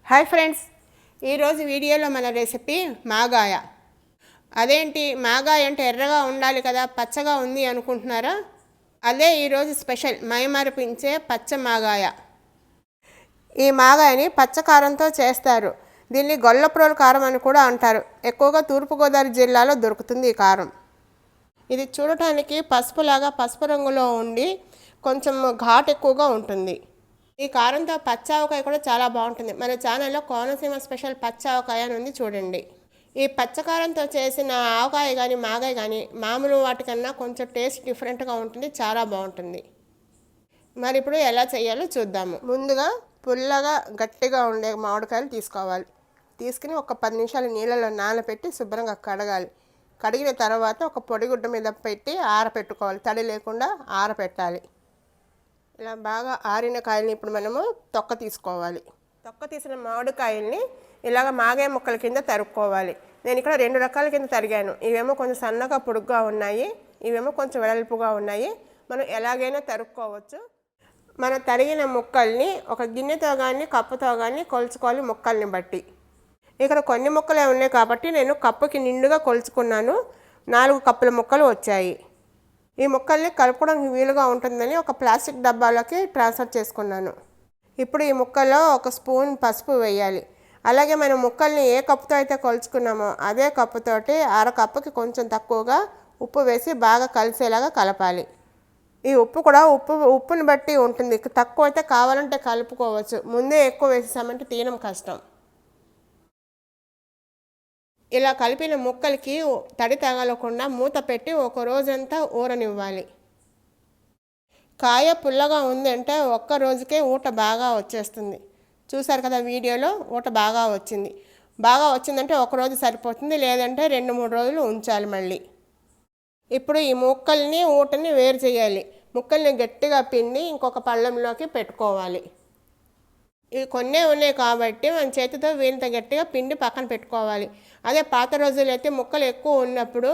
Hi friends, ఈరోజు వీడియోలో మన రెసిపీ మాగాయ. అదేంటి మాగాయ అంటే ఎర్రగా ఉండాలి కదా, పచ్చగా ఉంది అనుకుంటున్నారా? అదే ఈరోజు స్పెషల్ మైమరిపించే పచ్చ మాగాయ. ఈ మాగాయని పచ్చకారంతో చేస్తారు. దీన్ని గొల్లప్రోలు కారం అని కూడా అంటారు. ఎక్కువగా తూర్పుగోదావరి జిల్లాలో దొరుకుతుంది ఈ కారం. ఇది చూడటానికి పసుపులాగా పసుపు రంగులో ఉండి కొంచెం ఘాట్ ఎక్కువగా ఉంటుంది. ఈ కారంతో పచ్చావకాయ కూడా చాలా బాగుంటుంది. మన ఛానల్లో కోనసీమ స్పెషల్ పచ్చావకాయ అని ఉంది, చూడండి. ఈ పచ్చకారంతో చేసిన ఆవకాయ కానీ మాగాయ కానీ మామూలు వాటికన్నా కొంచెం టేస్ట్ డిఫరెంట్గా ఉంటుంది, చాలా బాగుంటుంది. మరి ఇప్పుడు ఎలా చేయాలో చూద్దాము. ముందుగా పుల్లగా గట్టిగా ఉండే మామిడికాయలు తీసుకోవాలి. తీసుకుని ఒక 10 నిమిషాలు నీళ్ళలో నానబెట్టి శుభ్రంగా కడగాలి. కడిగిన తర్వాత ఒక పొడిగుడ్డ మీద పెట్టి ఆరపెట్టుకోవాలి. తడి లేకుండా ఆరపెట్టాలి. ఇలా బాగా ఆరిన కాయల్ని ఇప్పుడు మనము తొక్క తీసుకోవాలి. తొక్క తీసిన మామిడికాయల్ని ఇలాగ మాగాయ ముక్కల కింద తరుక్కోవాలి. నేను ఇక్కడ 2 రకాల కింద తరిగాను. ఇవేమో కొంచెం సన్నగా పొడుగ్గా ఉన్నాయి, ఇవేమో కొంచెం వెడల్పుగా ఉన్నాయి. మనం ఎలాగైనా తరుక్కోవచ్చు. మనం తరిగిన ముక్కల్ని ఒక గిన్నెతో కానీ కప్పుతో కానీ కొలుచుకోవాలి, ముక్కల్ని బట్టి. ఇక్కడ కొన్ని ముక్కలే ఉన్నాయి కాబట్టి నేను కప్పుకి నిండుగా కొలుచుకున్నాను. 4 కప్పుల ముక్కలు వచ్చాయి. ఈ ముక్కల్ని కలుపుకోవడానికి వీలుగా ఉంటుందని ఒక ప్లాస్టిక్ డబ్బాలోకి ట్రాన్స్ఫర్ చేసుకున్నాను. ఇప్పుడు ఈ ముక్కల్లో 1 స్పూన్ పసుపు వేయాలి. అలాగే మనం ముక్కల్ని ఏ కప్పుతో అయితే కొలుచుకున్నామో అదే కప్పుతోటి 1/2 కప్పుకి కొంచెం తక్కువగా ఉప్పు వేసి బాగా కలిసేలాగా కలపాలి. ఈ ఉప్పు కూడా ఉప్పుని బట్టి ఉంటుంది. తక్కువ అయితే కావాలంటే కలుపుకోవచ్చు. ముందే ఎక్కువ వేసేసామంటే తీయడం కష్టం. ఇలా కలిపిన ముక్కలకి తడి తగలకుండా మూత పెట్టి 1 రోజంతా ఊరనివ్వాలి. కాయ పుల్లగా ఉందంటే 1 రోజుకే ఊట బాగా వచ్చేస్తుంది. చూసారు కదా వీడియోలో, ఊట బాగా వచ్చింది. బాగా వచ్చిందంటే 1 రోజు సరిపోతుంది, లేదంటే 2-3 రోజులు ఉంచాలి మళ్ళీ. ఇప్పుడు ఈ ముక్కల్ని ఊటని వేరు చేయాలి. ముక్కల్ని గట్టిగా పిండి ఇంకొక పళ్ళెంలోకి పెట్టుకోవాలి. ఇవి కొన్నే ఉన్నాయి కాబట్టి మన చేతితో వీళ్ళంత గట్టిగా పిండి పక్కన పెట్టుకోవాలి. అదే పాత రోజులైతే ముక్కలు ఎక్కువ ఉన్నప్పుడు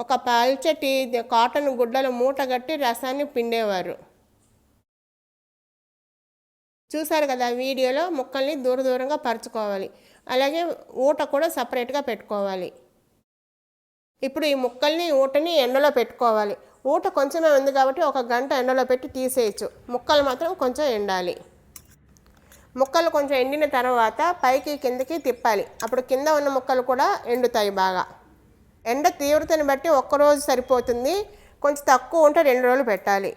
ఒక పల్చటి కాటన్ గుడ్డలో మూట కట్టి రసాన్ని పిండేవారు. చూసారు కదా వీడియోలో, ముక్కల్ని దూరంగా పరుచుకోవాలి. అలాగే ఊట కూడా సపరేట్గా పెట్టుకోవాలి. ఇప్పుడు ఈ ముక్కల్ని ఊటని ఎండలో పెట్టుకోవాలి. ఊట కొంచెమే ఉంది కాబట్టి 1 గంట ఎండలో పెట్టి తీసేయచ్చు. ముక్కలు మాత్రం కొంచెం ఎండాలి. ముక్కలు కొంచెం ఎండిన తర్వాత పైకి కిందకి తిప్పాలి. అప్పుడు కింద ఉన్న ముక్కలు కూడా ఎండుతాయి బాగా. ఎండ తీవ్రతని బట్టి 1 రోజు సరిపోతుంది. కొంచెం తక్కువ ఉంటే 2 రోజులు పెట్టాలి.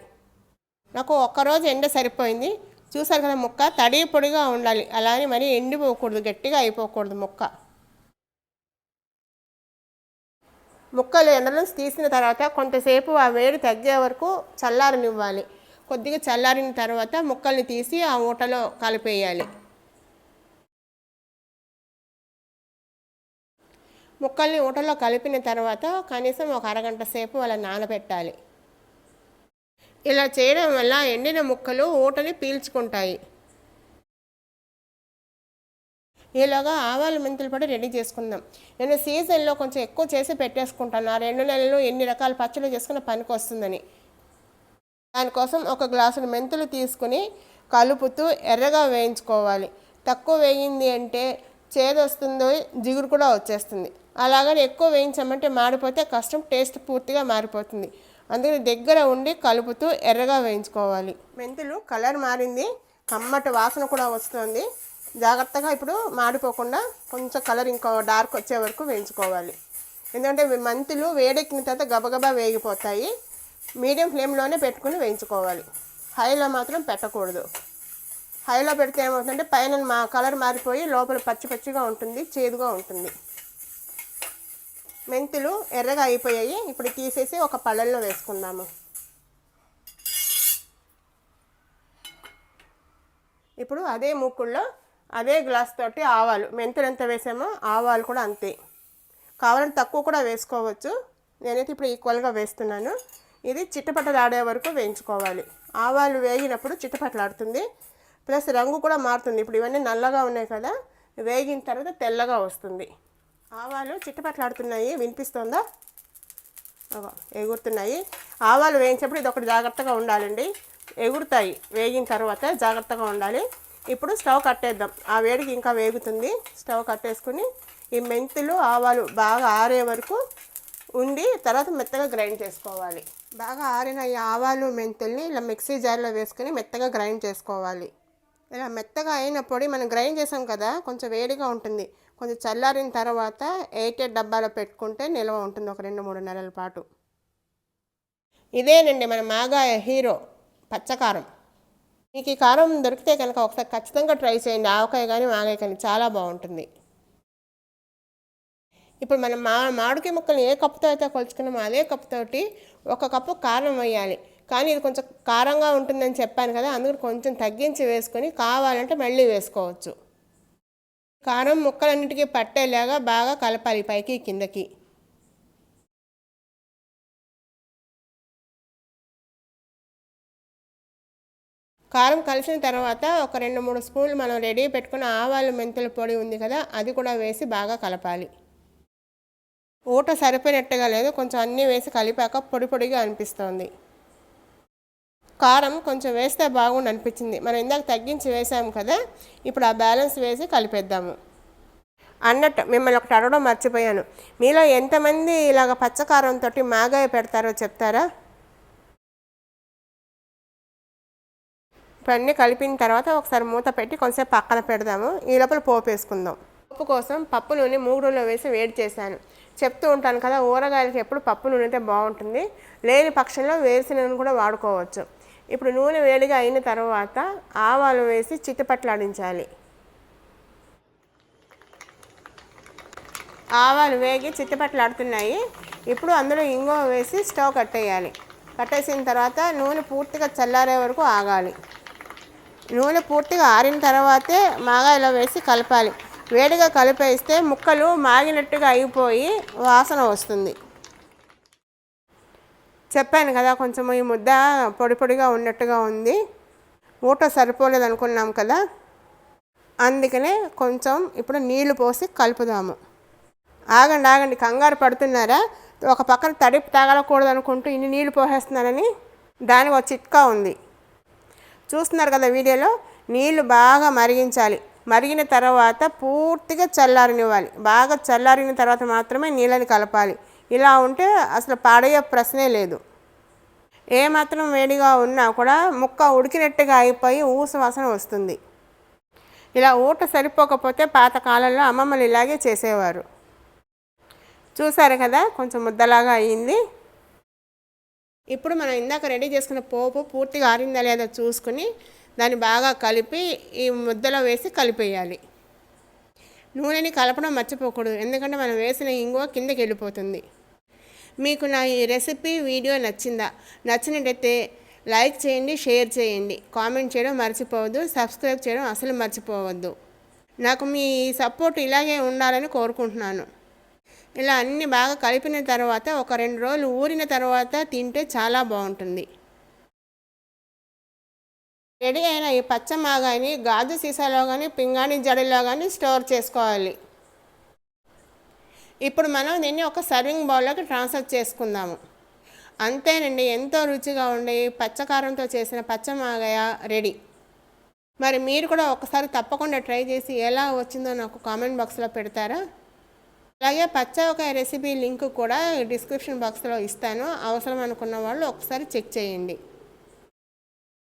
నాకు 1 రోజు ఎండ సరిపోయింది. చూసారు కదా, ముక్క తడి పొడిగా ఉండాలి. అలానే మరి ఎండిపోకూడదు, గట్టిగా అయిపోకూడదు ముక్క. ముక్కలు ఎండలో తీసిన తర్వాత కొంతసేపు ఆ వేడి తగ్గే వరకు చల్లారనివ్వాలి. కొద్దిగా చల్లారిన తర్వాత ముక్కల్ని తీసి ఆ ఊటలో కలిపేయాలి. ముక్కల్ని ఊటలో కలిపిన తర్వాత కనీసం 1 అరగంట సేపు అలా నానబెట్టాలి. ఇలా చేయడం వల్ల ఎండిన ముక్కలు ఊటని పీల్చుకుంటాయి. ఈలోగా ఆవాలు మెంతులు పొడి రెడీ చేసుకుందాం. నేను సీజన్లో కొంచెం ఎక్కువ చేసి పెట్టేసుకుంటాను. ఆ 2 నెలలు ఎన్ని రకాల పచ్చళ్ళు చేసుకున్న పనికి వస్తుందని. దానికోసం 1 గ్లాసుడు మెంతులు తీసుకుని కలుపుతూ ఎర్రగా వేయించుకోవాలి. తక్కువ వేయింది అంటే చేదు వస్తుందో, జిగురు కూడా వచ్చేస్తుంది. అలాగని ఎక్కువ వేయించామంటే మాడిపోతే కష్టం, టేస్ట్ పూర్తిగా మారిపోతుంది. అందుకని దగ్గర ఉండి కలుపుతూ ఎర్రగా వేయించుకోవాలి. మెంతులు కలర్ మారింది, కమ్మటి వాసన కూడా వస్తుంది. జాగ్రత్తగా ఇప్పుడు మాడిపోకుండా కొంచెం కలర్ ఇంకో డార్క్ వచ్చే వరకు వేయించుకోవాలి. ఎందుకంటే మెంతులు వేడెక్కిన తర్వాత గబగబా వేగిపోతాయి. మీడియం ఫ్లేమ్లోనే పెట్టుకుని వేయించుకోవాలి. హైలో మాత్రం పెట్టకూడదు. హైలో పెడితే ఏమవుతుందంటే పైన కలర్ మారిపోయి లోపల పచ్చిగా ఉంటుంది, చేదుగా ఉంటుంది. మెంతులు ఎర్రగా అయిపోయాయి. ఇప్పుడు తీసేసి ఒక పళ్ళెంలో వేసుకుందాము. ఇప్పుడు అదే మూకుల్లో అదే గ్లాస్ తోటి ఆవాలు, మెంతులు ఎంత వేసామో ఆవాలు కూడా అంతే. కావాలంటే తక్కువ కూడా వేసుకోవచ్చు. నేనైతే ఇప్పుడు ఈక్వల్గా వేస్తున్నాను. ఇది చిట్టపట్టలాడే వరకు వేయించుకోవాలి. ఆవాలు వేగినప్పుడు చిట్టపట్టలాడుతుంది, ప్లస్ రంగు కూడా మారుతుంది. ఇప్పుడు ఇవన్నీ నల్లగా ఉన్నాయి కదా, వేగిన తర్వాత తెల్లగా వస్తుంది. ఆవాలు చిట్టపట్టలాడుతున్నాయి, వినిపిస్తుందా? ఎగురుతున్నాయి. ఆవాలు వేయించేప్పుడు ఇది ఒకటి జాగ్రత్తగా ఉండాలండి, ఎగురుతాయి. వేగిన తర్వాత జాగ్రత్తగా ఉండాలి. ఇప్పుడు స్టవ్ కట్టేద్దాం. ఆ వేడికి ఇంకా వేగుతుంది. స్టవ్ కట్టేసుకుని ఈ మెంతులు ఆవాలు బాగా ఆరే వరకు ఉండి తర్వాత మెత్తగా గ్రైండ్ చేసుకోవాలి. బాగా ఆరిన ఈ ఆవాలు మెంతుల్ని ఇలా మిక్సీ జార్లో వేసుకుని మెత్తగా గ్రైండ్ చేసుకోవాలి. ఇలా మెత్తగా అయిన పొడి మనం గ్రైండ్ చేసాం కదా, కొంచెం వేడిగా ఉంటుంది. కొంచెం చల్లారిన తర్వాత ఎయిటెడ్ డబ్బాలో పెట్టుకుంటే నిల్వ ఉంటుంది ఒక 2-3 నెలల పాటు. ఇదేనండి మన మాగాయ హీరో పచ్చకారం. మీకు ఈ కారం దొరికితే కనుక ఒకసారి ఖచ్చితంగా ట్రై చేయండి. ఆవకాయ కానీ మాగాయ కానీ చాలా బాగుంటుంది. ఇప్పుడు మనం మామిడికాయ ముక్కలు ఏ కప్పుతో అయితే కొలుచుకున్నామో అదే కప్పుతోటి 1 కప్పు కారం వేయాలి. కానీ ఇది కొంచెం కారంగా ఉంటుందని చెప్పాను కదా, అందుకని కొంచెం తగ్గించి వేసుకొని కావాలంటే మళ్ళీ వేసుకోవచ్చు. కారం ముక్కలన్నిటికీ పట్టేలాగా బాగా కలపాలి పైకి కిందకి. కారం కలిసిన తర్వాత ఒక 2-3 స్పూన్లు మనం రెడీ పెట్టుకున్న ఆవాలు మెంతుల పొడి ఉంది కదా, అది కూడా వేసి బాగా కలపాలి. ఊట సరిపోయినట్టుగా లేదు, కొంచెం అన్నీ వేసి కలిపాక పొడి పొడిగా అనిపిస్తుంది. కారం కొంచెం వేస్తే బాగుండి అనిపించింది. మనం ఇందాక తగ్గించి వేసాము కదా, ఇప్పుడు ఆ బ్యాలెన్స్ వేసి కలిపేద్దాము. అన్నట్టు మిమ్మల్ని ఒకటి అడగడం మర్చిపోయాను. మీలో ఎంతమంది ఇలాగ పచ్చకారంతో మాగాయ పెడతారో చెప్తారా? ఇప్పుడు అన్నీ కలిపిన తర్వాత ఒకసారి మూత పెట్టి కొంచెంసేపు పక్కన పెడదాము. ఈ లోపల పోపు వేసుకుందాం. పప్పు కోసం పప్పు నూనె 3 రోజుల్లో వేసి వేడి చేశాను. చెప్తూ ఉంటాను కదా, ఊరగాయలకి ఎప్పుడు పప్పు నూనె అయితే బాగుంటుంది. లేని పక్షంలో వేరుశనగను కూడా వాడుకోవచ్చు. ఇప్పుడు నూనె వేడిగా అయిన తర్వాత ఆవాలు వేసి చిట్టుపట్లాడించాలి. ఆవాలు వేగి చిట్టుపట్లాడుతున్నాయి. ఇప్పుడు అందులో ఇంగువ వేసి స్టవ్ కట్టేయాలి. కట్టేసిన తర్వాత నూనె పూర్తిగా చల్లారే వరకు ఆగాలి. నూనె పూర్తిగా ఆరిన తర్వాతే మాగాయలో వేసి కలపాలి. వేడిగా కలిపేస్తే ముక్కలు మాగినట్టుగా అయిపోయి వాసన వస్తుంది. చెప్పాను కదా, కొంచెం ఈ ముద్ద పొడి పొడిగా ఉన్నట్టుగా ఉంది. ఊట సరిపోలేదు అనుకున్నాం కదా, అందుకనే కొంచెం ఇప్పుడు నీళ్లు పోసి కలుపుదాము. ఆగండి, కంగారు పడుతున్నారా? ఒక పక్కన తడిపి తగలకూడదు అనుకుంటూ ఇన్ని నీళ్లు పోసేస్తున్నానని. దానికి ఒక చిట్కా ఉంది, చూస్తున్నారు కదా వీడియోలో. నీళ్లు బాగా మరిగించాలి. మరిగిన తర్వాత పూర్తిగా చల్లారనివ్వాలి. బాగా చల్లారిన తర్వాత మాత్రమే నీళ్ళని కలపాలి. ఇలా ఉంటే అసలు పాడయ్యే ప్రశ్నే లేదు. ఏమాత్రం వేడిగా ఉన్నా కూడా ముక్క ఉడికినట్టుగా అయిపోయి ఊసు వాసన వస్తుంది. ఇలా ఊట సరిపోకపోతే పాతకాలంలో అమ్మమ్మలు ఇలాగే చేసేవారు. చూసారు కదా, కొంచెం ముద్దలాగా అయ్యింది. ఇప్పుడు మనం ఇందాక రెడీ చేసుకున్న పోపు పూర్తిగా ఆరిందా లేదా చూసుకుని దాన్ని బాగా కలిపి ఈ ముద్దలో వేసి కలిపేయాలి. నూనెని కలపడం మర్చిపోకూడదు, ఎందుకంటే మనం వేసిన ఇంగువ కిందకి వెళ్ళిపోతుంది. మీకు నా ఈ రెసిపీ వీడియో నచ్చిందా? నచ్చినట్టయితే లైక్ చేయండి, షేర్ చేయండి, కామెంట్ చేయడం మర్చిపోవద్దు, సబ్స్క్రైబ్ చేయడం అసలు మర్చిపోవద్దు. నాకు మీ సపోర్ట్ ఇలాగే ఉండాలని కోరుకుంటున్నాను. ఇలా అన్నీ బాగా కలిపిన తర్వాత ఒక 2 రోజులు ఊరిన తర్వాత తింటే చాలా బాగుంటుంది. రెడీ అయిన ఈ పచ్చ మాగాయని గాజు సీసాలో కానీ పింగాణి జడిలో కానీ స్టోర్ చేసుకోవాలి. ఇప్పుడు మనం దీన్ని ఒక సర్వింగ్ బౌల్లోకి ట్రాన్స్ఫర్ చేసుకుందాము. అంతేనండి, ఎంతో రుచిగా ఉండే పచ్చకారంతో చేసిన పచ్చ మాగాయ రెడీ. మరి మీరు కూడా ఒకసారి తప్పకుండా ట్రై చేసి ఎలా వచ్చిందో నాకు కామెంట్ బాక్స్లో పెడతారా? అలాగే పచ్చకాయ రెసిపీ లింక్ కూడా డిస్క్రిప్షన్ బాక్స్లో ఇస్తాను. అవసరం అనుకున్న వాళ్ళు ఒకసారి చెక్ చేయండి.